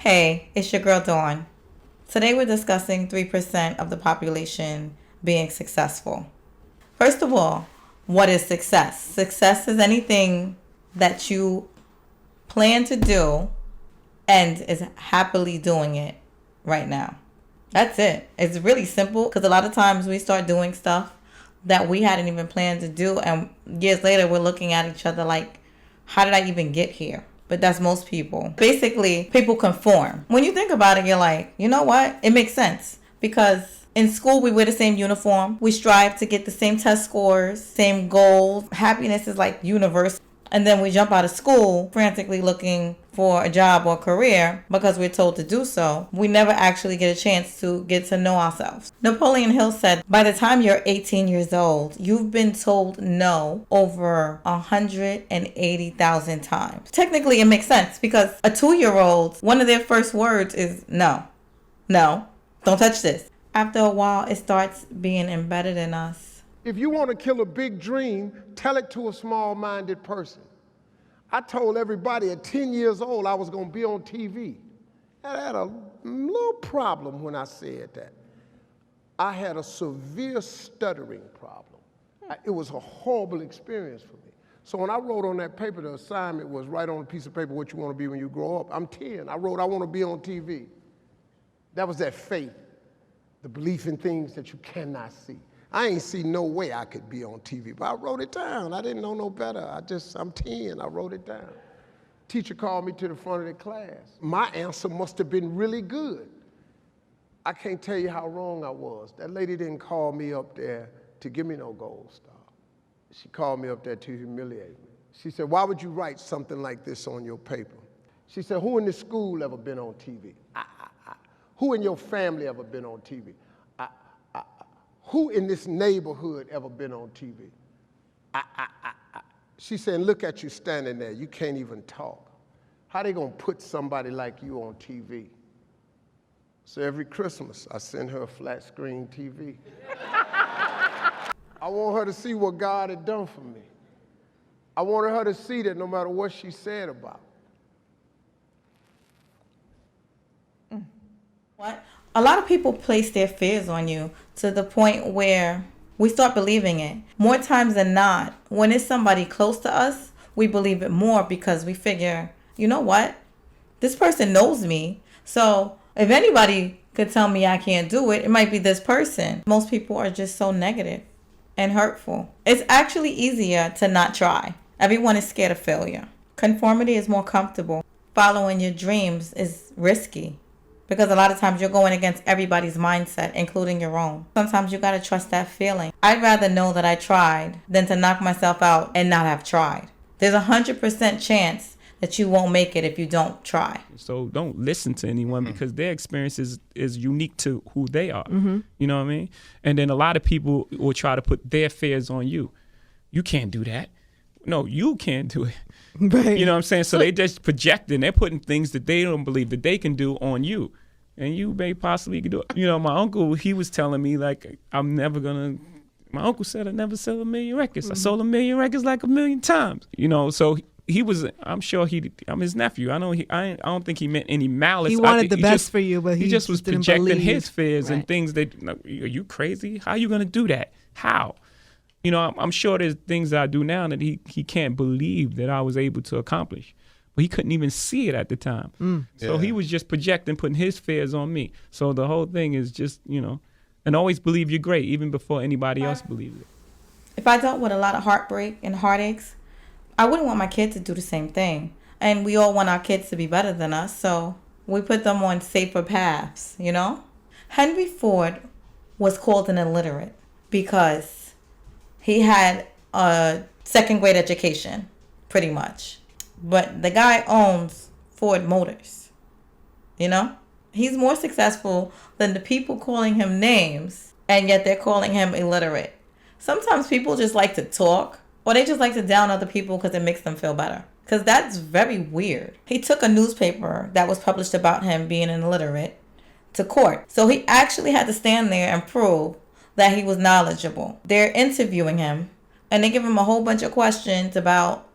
Hey, it's your girl Dawn. Today we're discussing 3% of the population being successful. First of all, what is success? Success is anything that you plan to do and is happily doing it right now. That's it. It's really simple because a lot of times we start doing stuff that we hadn't even planned to do, and years later we're looking at each other like, how did I even get here? But that's most people. Basically, people conform. When you think about it, you're like, you know what? It makes sense. Because in school, we wear the same uniform. We strive to get the same test scores, same goals. Happiness is like universal. And then we jump out of school frantically looking for a job or career because we're told to do so. We never actually get a chance to get to know ourselves. Napoleon Hill said, by the time you're 18 years old, you've been told no over 180,000 times. Technically, it makes sense because a 2-year-old, one of their first words is no, don't touch this. After a while, it starts being embedded in us. If you want to kill a big dream, tell it to a small-minded person. I told everybody at 10 years old I was going to be on TV. I had a little problem when I said that. I had a severe stuttering problem. It was a horrible experience for me. So when I wrote on that paper, the assignment was write on a piece of paper what you want to be when you grow up. I'm 10. I wrote, I want to be on TV. That was that faith, the belief in things that you cannot see. I ain't see no way I could be on TV, but I wrote it down. I didn't know no better. I'm 10, I wrote it down. Teacher called me to the front of the class. My answer must have been really good. I can't tell you how wrong I was. That lady didn't call me up there to give me no gold star. She called me up there to humiliate me. She said, why would you write something like this on your paper? She said, who in the school ever been on TV? Who in your family ever been on TV? Who in this neighborhood ever been on TV? She said, look at you standing there. You can't even talk. How they gonna put somebody like you on TV? So every Christmas, I send her a flat screen TV. I want her to see what God had done for me. I wanted her to see that no matter what she said about it. What? A lot of people place their fears on you to the point where we start believing it. More times than not, when it's somebody close to us, we believe it more because we figure, you know what? This person knows me. So if anybody could tell me I can't do it, it might be this person. Most people are just so negative and hurtful. It's actually easier to not try. Everyone is scared of failure. Conformity is more comfortable. Following your dreams is risky. Because a lot of times you're going against everybody's mindset, including your own. Sometimes you got to trust that feeling. I'd rather know that I tried than to knock myself out and not have tried. There's 100% chance that you won't make it if you don't try. So don't listen to anyone because their experience is unique to who they are. You know what I mean? And then a lot of people will try to put their fears on you. You can't do that. No, you can't do it. Right. You know what I'm saying? So they just projecting. They're putting things that they don't believe that they can do on you. And you may possibly do it. You know, my uncle, he was telling me, like, my uncle said I'd never sell 1 million records. I sold 1 million records like 1 million times. You know, so he was, I'm sure I'm his nephew. I don't think he meant any malice. He wanted the best for you, but he just was didn't projecting believe. his fears Right. and things that, are you crazy? How are you going to do that? How? You know, I'm sure there's things that I do now that he can't believe that I was able to accomplish. But he couldn't even see it at the time. So he was just projecting, putting his fears on me. So the whole thing is just, you know, and always believe you're great, even before anybody else believes it. If I dealt with a lot of heartbreak and heartaches, I wouldn't want my kids to do the same thing. And we all want our kids to be better than us, so we put them on safer paths, you know? Henry Ford was called an illiterate because he had a second grade education, pretty much. But the guy owns Ford Motors, you know? He's more successful than the people calling him names, and yet they're calling him illiterate. Sometimes people just like to talk, or they just like to down other people because it makes them feel better. Because that's very weird. He took a newspaper that was published about him being an illiterate to court. So he actually had to stand there and prove that he was knowledgeable. They're interviewing him, and they give him a whole bunch of questions about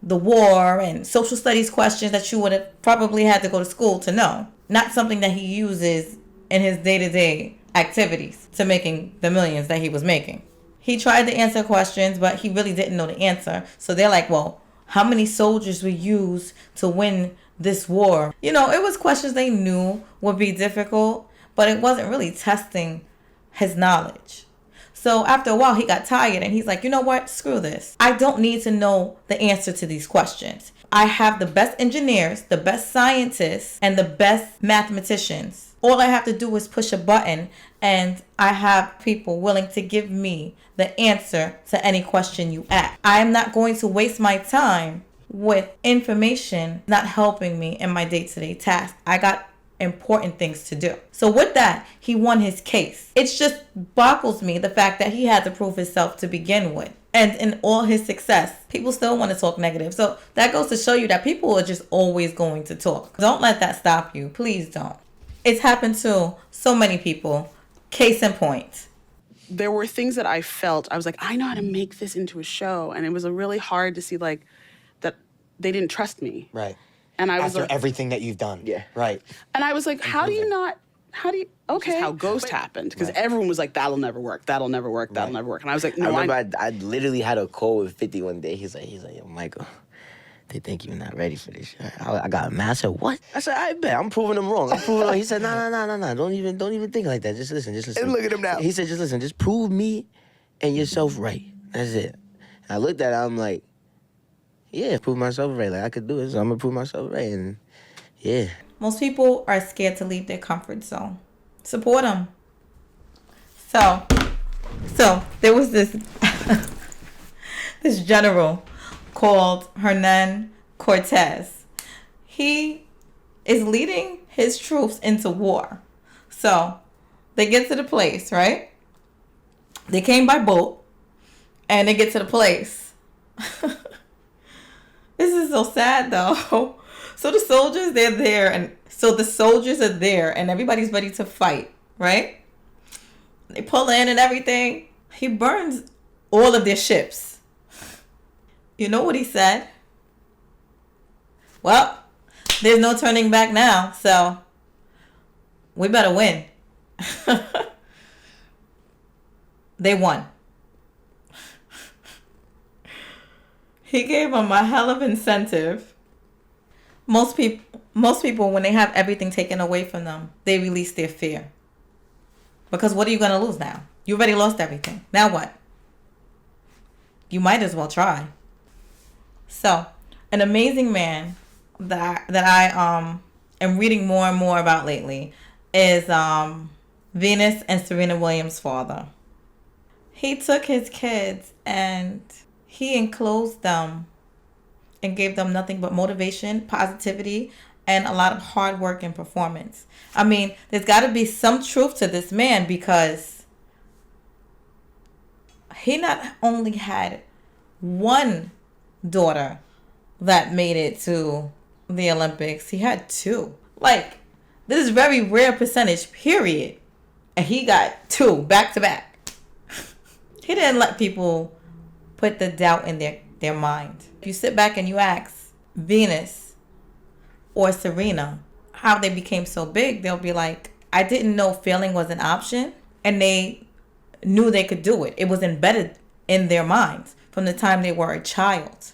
the war and social studies questions that you would have probably had to go to school to know. Not something that he uses in his day-to-day activities to making the millions that he was making. He tried to answer questions, but he really didn't know the answer. So they're like, well, how many soldiers were used to win this war? You know, it was questions they knew would be difficult, but it wasn't really testing his knowledge. So after a while, he got tired and he's like, you know what? Screw this. I don't need to know the answer to these questions. I have the best engineers, the best scientists, and the best mathematicians. All I have to do is push a button and I have people willing to give me the answer to any question you ask. I am not going to waste my time with information not helping me in my day-to-day tasks. I got important things to do. So with that, he won his case. It just boggles me the fact that he had to prove himself to begin with. And in all his success, people still want to talk negative. So that goes to show you that people are just always going to talk. Don't let that stop you. Please don't. It's happened to so many people. Case in point. There were things that I felt, I was like, I know how to make this into a show. And it was really hard to see like that they didn't trust me. Right. And I was After like, everything that you've done. Yeah. Right. and I was like, okay. This is how Ghost happened. Because everyone was like, that'll never work. That'll never work. That'll never work. And I was like, no, I remember I literally had a call with 50 one day. He's like, yo, Michael, they think you're not ready for this shit. I got mad. I said, what? I said, I bet. I'm proving them wrong. He said, no. Don't even think like that. Just listen. And look at him now. He said, just listen. Just prove me and yourself right. That's it. And I looked at it. I'm like, yeah, prove myself right. Like, I could do it, so I'm going to prove myself right. And, yeah. Most people are scared to leave their comfort zone. Support them. So there was this this general called Hernan Cortez. He is leading his troops into war. So they get to the place, right? They came by boat and they get to the place. This is so sad though. So the soldiers, they're there, and so the soldiers are there and everybody's ready to fight, right? They pull in and everything. He burns all of their ships. You know what he said? Well, there's no turning back now, so we better win. They won. He gave them a hell of incentive. Most people, when they have everything taken away from them, they release their fear. Because what are you going to lose now? You already lost everything. Now what? You might as well try. So, an amazing man that I am reading more and more about lately is Venus and Serena Williams' father. He took his kids and he enclosed them and gave them nothing but motivation, positivity, and a lot of hard work and performance. I mean, there's got to be some truth to this man because he not only had one daughter that made it to the Olympics, he had two. Like, this is very rare percentage, period. And he got two back to back. He didn't let people put the doubt in their mind. If you sit back and you ask Venus or Serena how they became so big, they'll be like, I didn't know failing was an option. And they knew they could do it. It was embedded in their minds from the time they were a child.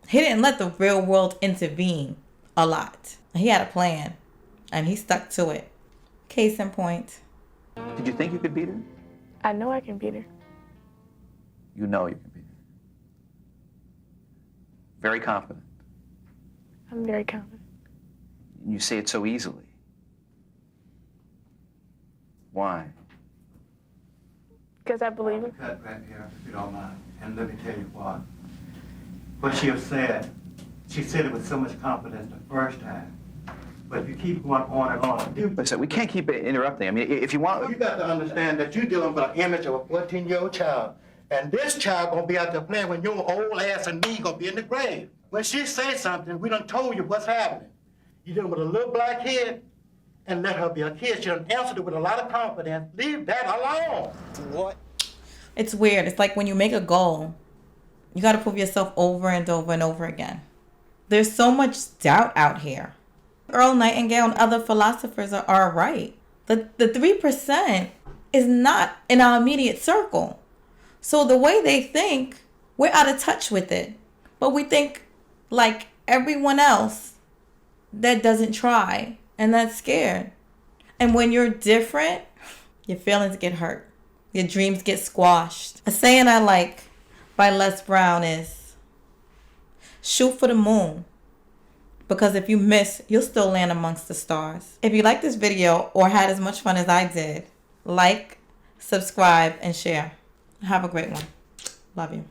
He didn't let the real world intervene a lot. He had a plan and he stuck to it. Case in point. Did you think you could beat her? I know I can beat her. You know you can beat her. Very confident. I'm very confident. You say it so easily. Why? Because I believe it. Cut right here, if you don't mind. And let me tell you what. What she said it with so much confidence the first time. But if you keep going on and on, Listen, we can't keep interrupting. I mean, if you want... you got to understand that you're dealing with an image of a 14-year-old child. And this child gonna be out there playing when your old ass and me gonna be in the grave. When she say something, we done told you what's happening. You dealing with a little black kid, and let her be a kid. She done answered it with a lot of confidence. Leave that alone. What? It's weird. It's like when you make a goal, you got to prove yourself over and over and over again. There's so much doubt out here. Earl Nightingale and other philosophers are right. The 3% is not in our immediate circle. So the way they think, we're out of touch with it. But we think like everyone else that doesn't try and that's scared. And when you're different, your feelings get hurt. Your dreams get squashed. A saying I like by Les Brown is, shoot for the moon. Because if you miss, you'll still land amongst the stars. If you like this video or had as much fun as I did, like, subscribe, and share. Have a great one. Love you.